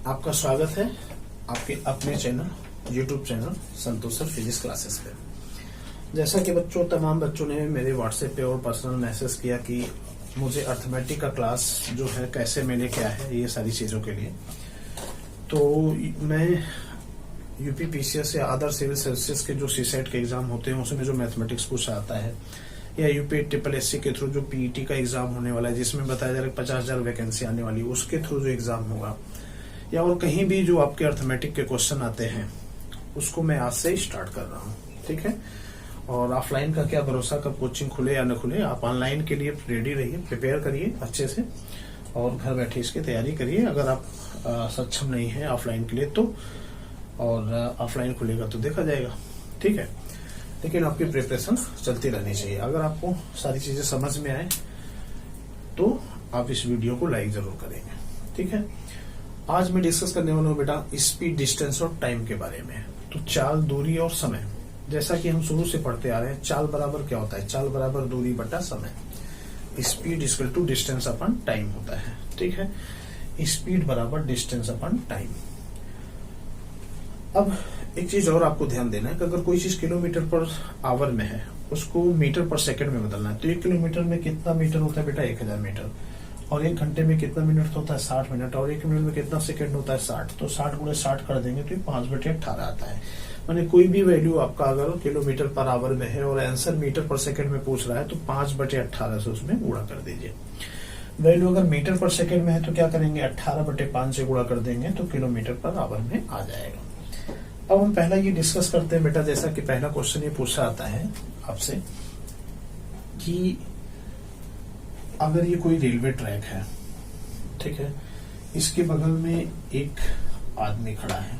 आपका स्वागत है आपके अपने चैनल यूट्यूब चैनल संतोष सर फिजिक्स क्लासेस पे। जैसा कि तमाम बच्चों ने मेरे व्हाट्सएप पे और पर्सनल मैसेज किया कि मुझे अर्थमेटिक का क्लास जो है कैसे मैंने क्या है ये सारी चीजों के लिए, तो मैं यूपी पीसीएस या अदर सिविल सर्विसेज के जो सीसेट के एग्जाम होते हैं उसमें जो मैथमेटिक्स पूछा आता है, या यूपी SSC के थ्रू जो पीईटी का एग्जाम होने वाला है जिसमें बताया जा रहा है 50,000 वैकेंसी आने वाली है, उसके थ्रू जो एग्जाम होगा, या और कहीं भी जो आपके अर्थमेटिक के क्वेश्चन आते हैं उसको मैं आज से स्टार्ट कर रहा हूँ। ठीक है। और ऑफलाइन का क्या भरोसा, कब कोचिंग खुले या न खुले, आप ऑनलाइन के लिए रेडी रहिए, प्रिपेयर करिए अच्छे से और घर बैठे इसकी तैयारी करिए। अगर आप सक्षम नहीं है ऑफलाइन के लिए तो, और ऑफलाइन खुलेगा तो देखा जाएगा। ठीक है, लेकिन आपकी प्रिपरेशन चलती रहनी चाहिए। अगर आपको सारी चीजें समझ में आए तो आप इस वीडियो को लाइक जरूर करेंगे। ठीक है। आज मैं डिस्कस करने वाला हूँ बेटा स्पीड, डिस्टेंस और टाइम के बारे में। तो चाल, दूरी और समय, जैसा कि हम शुरू से पढ़ते आ रहे हैं, चाल बराबर क्या होता है? चाल बराबर दूरी बटा समय। Speed equal to distance upon time होता है। ठीक है। स्पीड बराबर डिस्टेंस अपन टाइम। अब एक चीज और आपको ध्यान देना है कि अगर कोई चीज किलोमीटर पर आवर में है उसको मीटर पर सेकंड में बदलना है, तो 1 किलोमीटर में कितना मीटर होता है बेटा? 1000 मीटर। और 1 घंटे में कितना मिनट होता है? 60 मिनट। और 1 मिनट में कितना सेकंड होता है? 60। तो 60 गुणे 60 कर देंगे तो 5/18 आता है। माने कोई भी वैल्यू आपका अगर किलोमीटर पर आवर में है और आंसर मीटर पर सेकंड में पूछ रहा है तो 5/18 से उसमें गुणा कर दीजिए। वैल्यू अगर मीटर पर सेकंड में है तो क्या करेंगे? 18/5 से गुणा कर देंगे तो किलोमीटर पर आवर में आ जाएगा। अब हम पहला ये डिस्कस करते हैं बेटा, जैसा कि पहला क्वेश्चन ये पूछा आता है आपसे कि अगर ये कोई रेलवे ट्रैक है, ठीक है, इसके बगल में एक आदमी खड़ा है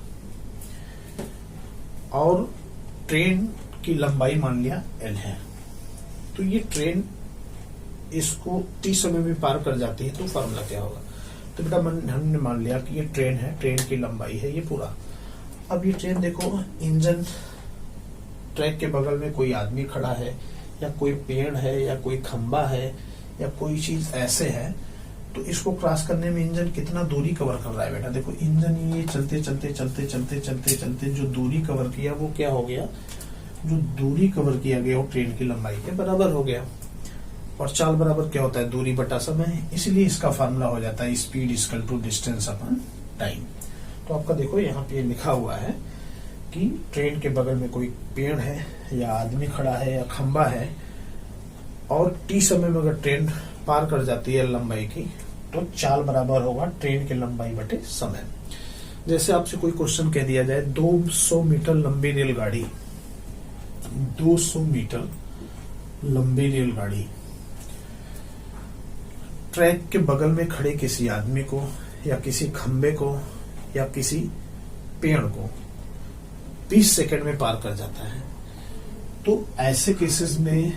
और ट्रेन की लंबाई मान लिया L है, तो ये ट्रेन इसको T समय में पार कर जाती है तो फॉर्मूला क्या होगा? तो बेटा हमने मान लिया कि ये ट्रेन है, ट्रेन की लंबाई है ये पूरा। अब ये ट्रेन देखो, इंजन, ट्रैक के बगल में कोई आदमी खड़ा है या कोई पेड़ है या कोई खंबा है या कोई चीज ऐसे है, तो इसको क्रॉस करने में इंजन कितना दूरी कवर कर रहा है बेटा? देखो इंजन ये चलते चलते चलते चलते चलते चलते जो दूरी कवर किया वो क्या हो गया? जो दूरी कवर किया गया वो ट्रेन की लंबाई के बराबर हो गया। और चाल बराबर क्या होता है? दूरी बटा समय। इसलिए इसका फार्मूला हो जाता है speed equal to distance upon time. तो आपका देखो यहाँ पे लिखा हुआ है कि ट्रेन के बगल में कोई पेड़ है या आदमी खड़ा है या खंबा है और T समय में अगर ट्रेन पार कर जाती है लंबाई की तो चाल बराबर होगा ट्रेन की लंबाई बटे समय। जैसे आपसे कोई क्वेश्चन कह दिया जाए 200 मीटर लंबी रेलगाड़ी, 200 मीटर लंबी रेलगाड़ी ट्रैक के बगल में खड़े किसी आदमी को या किसी खंबे को या किसी पेड़ को 20 सेकंड में पार कर जाता है, तो ऐसे केसेस में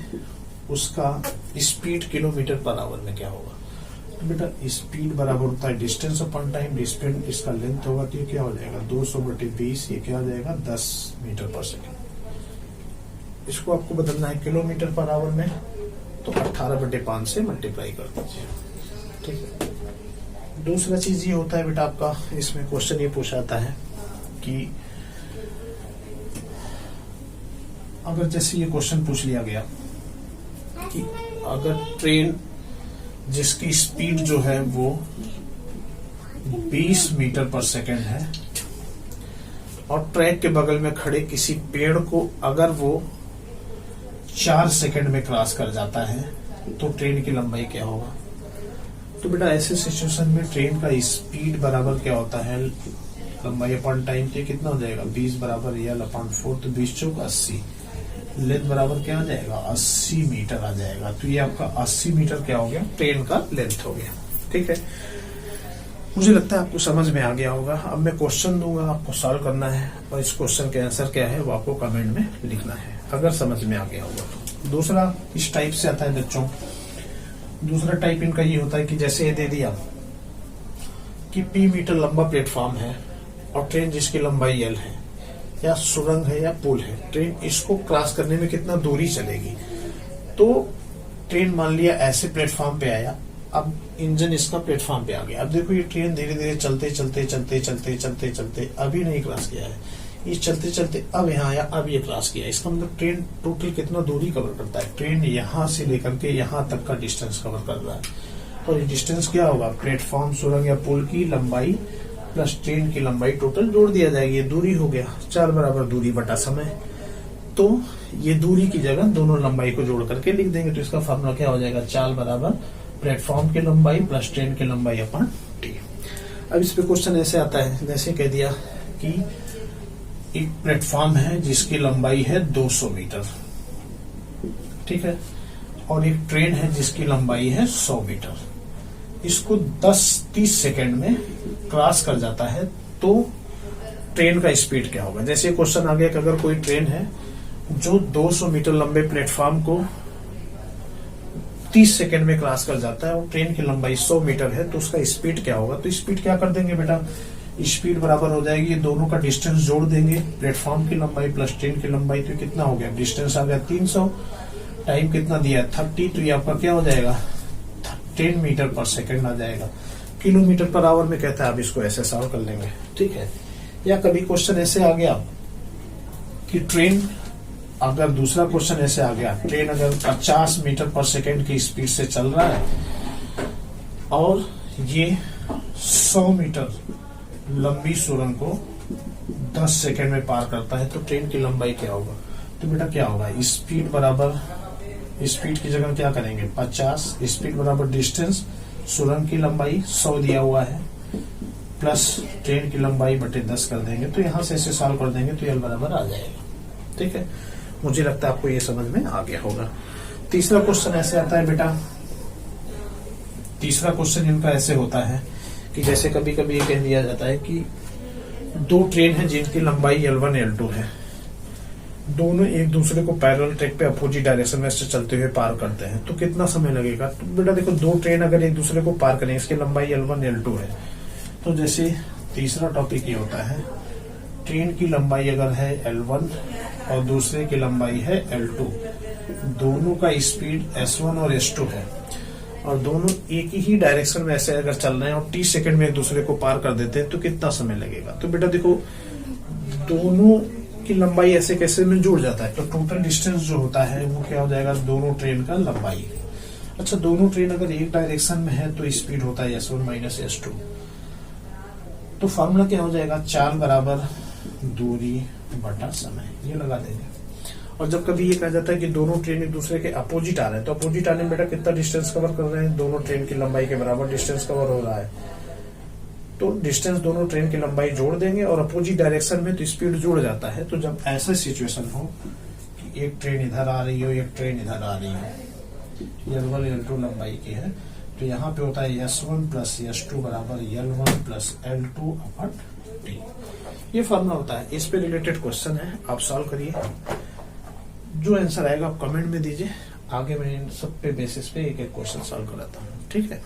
उसका स्पीड किलोमीटर पर आवर में क्या होगा? तो बेटा स्पीड बराबर होता है डिस्टेंस अपॉन टाइम। डिस्टेंस इसका लेंथ होगा तो ये क्या हो जाएगा? 200/20, ये क्या हो जाएगा? 10 मीटर पर सेकंड। इसको आपको बदलना है किलोमीटर पर आवर में, तो 18/5 से मल्टीप्लाई कर दीजिए। ठीक है। दूसरा चीज ये होता है बेटा आपका, इसमें क्वेश्चन ये पूछाता है कि अगर जैसे ये क्वेश्चन पूछ लिया गया कि अगर ट्रेन जिसकी स्पीड जो है वो 20 मीटर पर सेकंड है और ट्रैक के बगल में खड़े किसी पेड़ को अगर वो 4 सेकंड में क्रॉस कर जाता है तो ट्रेन की लंबाई क्या होगा? तो बेटा ऐसे सिचुएशन में ट्रेन का स्पीड बराबर क्या होता है? लंबाई अपॉन टाइम के कितना हो जाएगा? 20 बराबर L अपॉन 4, तो 20 चौक 80। लेंथ बराबर क्या आ जाएगा? 80 मीटर आ जाएगा। तो ये आपका 80 मीटर क्या हो गया? ट्रेन का लेंथ हो गया। ठीक है। मुझे लगता है आपको समझ में आ गया होगा। अब मैं क्वेश्चन दूंगा, आपको सॉल्व करना है और इस क्वेश्चन के आंसर क्या है वो आपको कमेंट में लिखना है, अगर समझ में आ गया होगा। दूसरा इस टाइप से आता है बच्चों, दूसरा टाइप इनका ये होता है कि जैसे ये दे दिया कि P मीटर लंबा प्लेटफॉर्म है और ट्रेन जिसकी लंबाई L है, या सुरंग है या पुल है, ट्रेन इसको क्रॉस करने में कितना दूरी चलेगी? तो ट्रेन मान लिया ऐसे प्लेटफॉर्म पे आया अब इंजन इसका प्लेटफॉर्म पे आ गया। अब देखो ये ट्रेन धीरे धीरे चलते चलते चलते चलते चलते चलते अभी नहीं क्रॉस किया है, ये चलते चलते अब यहाँ आया, अब ये क्रॉस किया। इसका मतलब ट्रेन टोटल कितना दूरी कवर करता है, ट्रेन यहाँ से लेकर के यहाँ तक का डिस्टेंस कवर कर रहा है। और ये डिस्टेंस क्या होगा, प्लेटफॉर्म, सुरंग या पुल की लंबाई प्लस ट्रेन की लंबाई टोटल जोड़ दिया जाएगी। ये दूरी हो गया, चाल बराबर दूरी बटा समय। तो ये दूरी की जगह दोनों लंबाई को जोड़ करके लिख देंगे। तो इसका फॉर्मूला क्या हो जाएगा, चाल बराबर प्लेटफॉर्म की लंबाई प्लस ट्रेन की लंबाई अपन टी। अब इस पे क्वेश्चन ऐसे आता है, जैसे कह दिया कि एक प्लेटफॉर्म है जिसकी लंबाई है 200 मीटर, ठीक है, और एक ट्रेन है जिसकी लंबाई है 100 मीटर। इसको 10-30 सेकेंड में क्रॉस कर जाता है, तो ट्रेन का स्पीड क्या होगा। जैसे क्वेश्चन आ गया कि अगर कोई ट्रेन है जो 200 मीटर लंबे प्लेटफॉर्म को 30 सेकेंड में क्रॉस कर जाता है और ट्रेन की लंबाई 100 मीटर है, तो उसका स्पीड क्या होगा। तो स्पीड क्या कर देंगे बेटा, स्पीड बराबर हो जाएगी, ये दोनों का डिस्टेंस जोड़ देंगे, प्लेटफॉर्म की लंबाई प्लस ट्रेन की लंबाई। तो कितना हो गया, डिस्टेंस आ गया 300, टाइम कितना दिया है 30, तो ये आपका क्या हो जाएगा 10 मीटर पर सेकेंड आ जाएगा। किलोमीटर पर आवर में कहता है, आप इसको ऐसे सॉल्व कर लेंगे, ठीक है। या कभी क्वेश्चन ऐसे आ गया कि ट्रेन, अगर दूसरा क्वेश्चन ऐसे आ गया, ट्रेन अगर 50 मीटर पर सेकेंड की स्पीड से चल रहा है और ये 100 मीटर लंबी सुरंग को 10 सेकेंड में पार करता है, तो ट्रेन की लंबाई क्या होगा। तो बेटा क्या होगा, स्पीड बराबर, स्पीड की जगह क्या करेंगे 50, स्पीड बराबर डिस्टेंस, सुरंग की लंबाई 100 दिया हुआ है प्लस ट्रेन की लंबाई बटे 10 कर देंगे। तो यहां से ऐसे सॉल्व कर देंगे तो एल बराबर आ जाएगा, ठीक है। मुझे लगता है आपको ये समझ में आ गया होगा। तीसरा क्वेश्चन ऐसे आता है बेटा, तीसरा क्वेश्चन इनका ऐसे होता है कि जैसे कभी कभी ये कह दिया जाता है कि दो ट्रेन है जिनकी लंबाई L1 L2 है, दोनों एक दूसरे को पैरेलल ट्रैक पे अपोजिट डायरेक्शन में से चलते हुए पार करते हैं, तो कितना समय लगेगा। तो बेटा देखो, दो ट्रेन अगर एक दूसरे को पार करें, इसकी लंबाई L1 L2 है, तो जैसे तीसरा टॉपिक ये होता है, ट्रेन की लंबाई अगर है L1 और दूसरे की लंबाई है L2, दोनों का स्पीड S1 और S2 है और दोनों एक ही डायरेक्शन में ऐसे अगर चल रहे हैं और 30 सेकंड में एक दूसरे को पार कर देते हैं, तो कितना समय लगेगा। तो बेटा देखो, दोनों की लंबाई ऐसे कैसे में जुड़ जाता है, तो टोटल डिस्टेंस जो होता है वो क्या हो जाएगा, दोनों ट्रेन का लंबाई। अच्छा, दोनों ट्रेन अगर एक डायरेक्शन में है तो स्पीड होता है S1 माइनस S2। तो फॉर्मूला क्या हो जाएगा, चाल बराबर दूरी बटा समय, ये लगा देंगे। और जब कभी ये कहा जाता है कि दोनों ट्रेन एक दूसरे के अपोजिट आ रहे हैं, तो अपोजिट आने में बेटा कितना डिस्टेंस कवर कर रहे हैं, दोनों ट्रेन की लंबाई के बराबर डिस्टेंस कवर हो रहा है। तो डिस्टेंस दोनों ट्रेन की लंबाई जोड़ देंगे और अपोजिट डायरेक्शन में तो स्पीड जुड़ जाता है। तो जब ऐसा सिचुएशन हो कि एक ट्रेन इधर आ रही हो, एक ट्रेन इधर आ रही हो, L1 L2 लंबाई की है, तो यहाँ पे होता है S1 प्लस S2 बराबर L1 plus L2 upon T। ये फॉर्मूला होता है। इस पे रिलेटेड क्वेश्चन है, आप सॉल्व करिए, जो आंसर आएगा आप कमेंट में दीजिए। आगे मैं इन सब पे बेसिस पे एक एक क्वेश्चन सॉल्व कराता हूँ, ठीक है।